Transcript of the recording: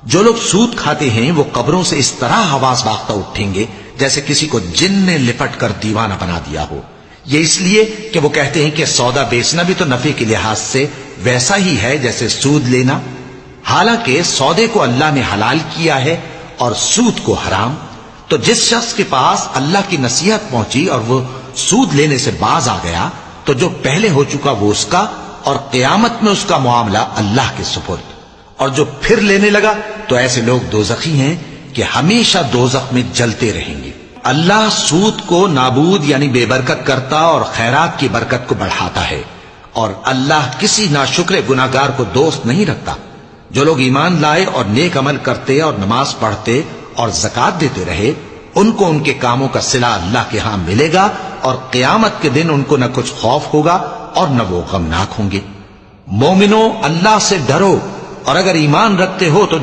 جو لوگ سود کھاتے ہیں وہ قبروں سے اس طرح حواس باختہ اٹھیں گے جیسے کسی کو جن نے لپٹ کر دیوانہ بنا دیا ہو. یہ اس لیے کہ وہ کہتے ہیں کہ سودا بیچنا بھی تو نفع کے لحاظ سے ویسا ہی ہے جیسے سود لینا، حالانکہ سودے کو اللہ نے حلال کیا ہے اور سود کو حرام. تو جس شخص کے پاس اللہ کی نصیحت پہنچی اور وہ سود لینے سے باز آ گیا تو جو پہلے ہو چکا وہ اس کا، اور قیامت میں اس کا معاملہ اللہ کے سپرد. اور جو پھر لینے لگا تو ایسے لوگ دوزخی ہیں کہ ہمیشہ دوزخ میں جلتے رہیں گے. اللہ سود کو نابود یعنی بے برکت کرتا اور خیرات کی برکت کو بڑھاتا ہے، اور اللہ کسی ناشکر گناہگار کو دوست نہیں رکھتا. جو لوگ ایمان لائے اور نیک عمل کرتے اور نماز پڑھتے اور زکات دیتے رہے، ان کو ان کے کاموں کا صلہ اللہ کے ہاں ملے گا، اور قیامت کے دن ان کو نہ کچھ خوف ہوگا اور نہ وہ غمناک ہوں گے. مومنو، اللہ سے ڈرو، اور اگر ایمان رکھتے ہو تو